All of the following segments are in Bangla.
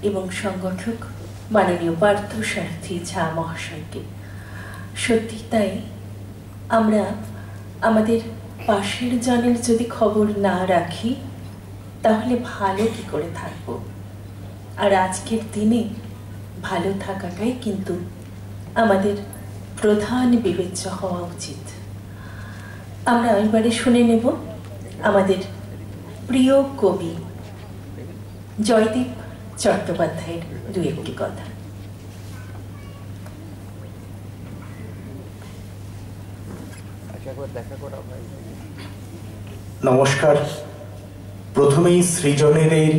এবং সংগঠক মাননীয় পার্থসারথী ঝা মহাশয়কে। সত্যি তাই, আমরা আমাদের পাশের জনের যদি খবর না রাখি তাহলে ভালো কি করে থাকব? আর আজকের দিনে ভালো থাকাটাই কিন্তু আমাদের প্রধান বিবেচ্য হওয়া উচিত। আমরা এবারে শুনে নেব আমাদের প্রিয় কবি জয়দীপ চট্টোপাধ্যায়ের দু একটি কথা। নমস্কার। প্রথমেই সৃজনের এই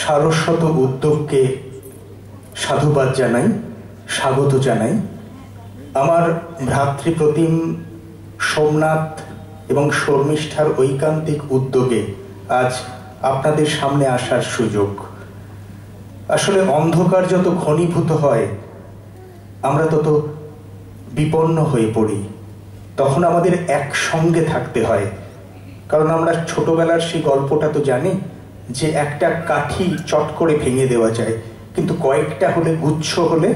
সারস্বত উদ্যোগকে সাধুবাদ জানাই, স্বাগত জানাই। আমার ভ্রাতৃপ্রতিম সোমনাথ এবং শর্মিষ্ঠার ঐকান্তিক উদ্যোগে আজ আপনাদের সামনে আসার সুযোগ। আসলে অন্ধকার যত ঘনীভূত হয় আমরা তত বিপন্ন হয়ে পড়ি। তখন আমাদের একসঙ্গে থাকতে হয়, কারণ আমরা ছোটবেলার সেই গল্পটা তো জানি যে একটা কাঠি চট করে ভেঙে দেওয়া যায়, কিন্তু কয়েকটা হলে, গুচ্ছ হলে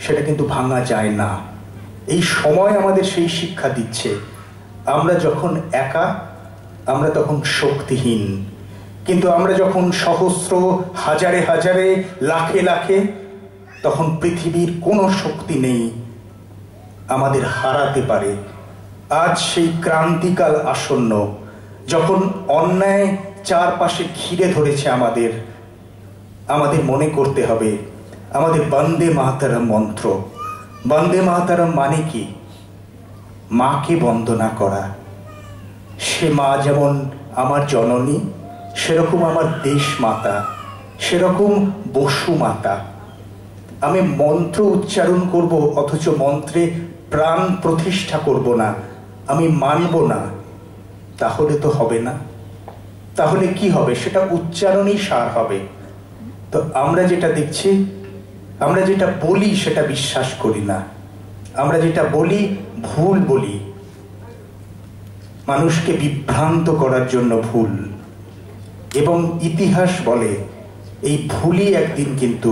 সেটা কিন্তু ভাঙা যায় না। এই সময় আমাদের সেই শিক্ষা দিচ্ছে। আমরা যখন একা আমরা তখন শক্তিহীন, কিন্তু আমরা যখন সহস্র, হাজারে হাজারে, লাখে লাখে, তখন পৃথিবীর কোনো শক্তি নেই আমাদের হারাতে পারে। আজ সেই ক্রান্তিকাল আসন্ন, যখন অন্যায় চারপাশে ঘিরে ধরেছে আমাদের মনে করতে হবে আমাদের বন্দে মাতরম মন্ত্র। বন্দে মাতরম মানে কি? মাকে বন্দনা করা। সে মা যেমন আমার জননী, সেরকম আমার দেশ মাতা, সেরকম বসু মাতা। আমি মন্ত্র উচ্চারণ করব, অথচ মন্ত্রে প্রাণ প্রতিষ্ঠা করব না, আমি মানব না, তাহলে তো হবে না। তাহলে কি হবে? সেটা উচ্চারণই সার হবে। তো আমরা যেটা দেখছি, আমরা যেটা বলি সেটা বিশ্বাস করি না। আমরা যেটা বলি ভুল বলি, মানুষকে বিভ্রান্ত করার জন্য ভুল। এবং ইতিহাস বলে এই ভুলই একদিন কিন্তু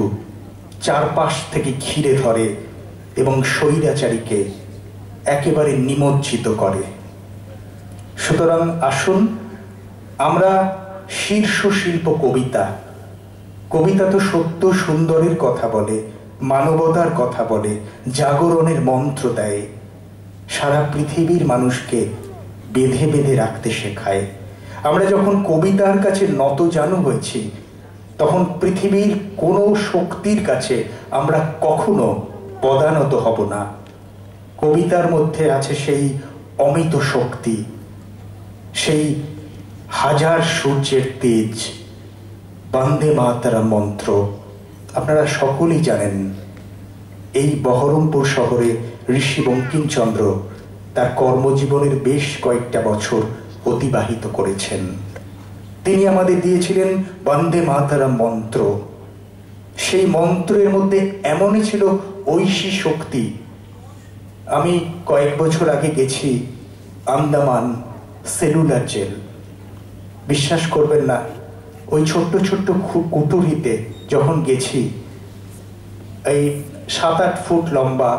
চারপাশ থেকে ঘিরে ধরে এবং স্বৈরাচারীকে একেবারে নিমজ্জিত করে। সুতরাং আসুন আমরা শীর্ষ শিল্প কবিতা তো সত্য সুন্দরের কথা বলে, মানবতার কথা বলে, জাগরণের মন্ত্র দেয়, সারা পৃথিবীর মানুষকে বেঁধে বেঁধে রাখতে শেখায়। আমরা যখন কবিতার কাছে নতজানু হয়েছি, তখন পৃথিবীর কোনো শক্তির কাছে আমরা কখনো পদানত হব না। কবিতার মধ্যে আছে সেই অমিত শক্তি, সেই হাজার সূর্যের তেজ, বন্দে মাতরম মন্ত্র। আপনারা সকলেই জানেন এই বহরমপুর শহরে ঋষি বঙ্কিমচন্দ্র তার কর্মজীবনের বেশ কয়েকটা বছর অতিবাহিত করেছেন। তিনি আমাদের দিয়েছিলেন বন্দে মাতরম মন্ত্র। সেই মন্ত্রের মধ্যে এমনই ছিল ঐশী শক্তি। আমি কয়েক বছর আগে গেছি আন্দামান সেলুলার জেল। বিশ্বাস করবেন না, ওই ছোট্ট ছোট্ট কুটুরিতে যখন গেছি, এই 7-8 ফুট লম্বা,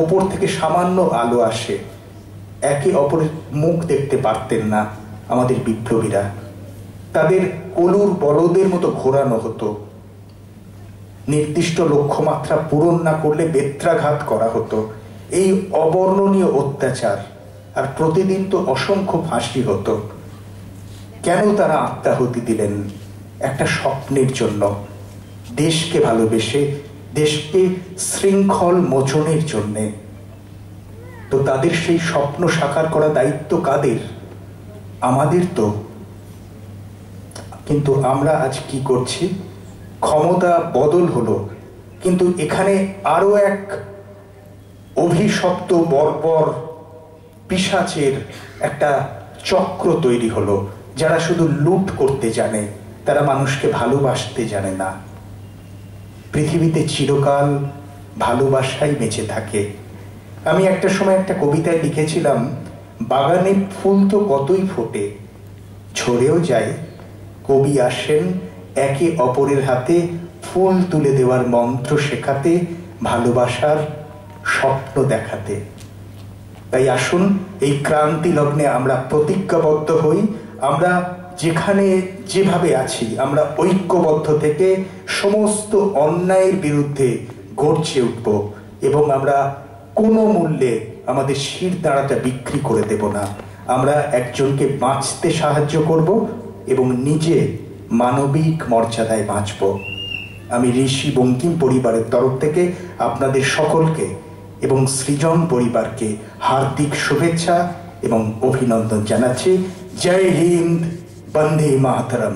ওপর থেকে সামান্য আলো আসে, একে অপরের মুখ দেখতে পারতেন না আমাদের বিপ্লবীরা। তাদের কলুর বলদের মতো ঘোরানো হতো, নির্দিষ্ট লক্ষ্যমাত্রা পূরণ না করলে বেত্রাঘাত করা হতো। এই অবর্ণনীয় অত্যাচার, আর প্রতিদিন তো অসংখ্য ফাঁসি হতো। কেন তারা আত্মাহুতি দিলেন? একটা স্বপ্নের জন্য, দেশকে ভালোবেসে, দেশকে শৃঙ্খল মোচনের জন্যে। তো তাদের সেই স্বপ্ন সাকার করা দায়িত্ব কাদের? আমাদের তো। কিন্তু আমরা আজ কি করছি? ক্ষমতা বদল হলো, কিন্তু এখানে আরো এক অভিশপ্ত বর্বর পিশাচের একটা চক্র তৈরি হলো, যারা শুধু লুট করতে জানে, তারা মানুষকে ভালোবাসতে জানে না। পৃথিবীতে চিরকাল ভালোবাসাই বেঁচে থাকে। আমি একটা সময় একটা কবিতায় লিখেছিলাম, বাগানে ফুল তো কতই ফোটে, ঝরেও যায়, কবি আসেন একে অপরের হাতে ফুল তুলে দেওয়ার মন্ত্র শেখাতে, ভালোবাসার স্বপ্ন দেখাতে। তাই আসুন এই ক্রান্তি লগ্নে আমরা প্রতিজ্ঞাবদ্ধ হই, আমরা যেখানে যেভাবে আছি আমরা ঐক্যবদ্ধ থেকে সমস্ত অন্যায়ের বিরুদ্ধে গর্জে উঠব এবং আমরা কোনো মূল্যে আমাদের শির দাঁড়াটা বিক্রি করে দেব না। আমরা একজনকে বাঁচতে সাহায্য করব এবং নিজে মানবিক মর্যাদায় বাঁচব। আমি ঋষি বঙ্কিম পরিবারের তরফ থেকে আপনাদের সকলকে এবং সৃজন পরিবারকে হার্দিক শুভেচ্ছা এবং অভিনন্দন জানাচ্ছি। জয় হিন্দ, বন্দে মাতরম।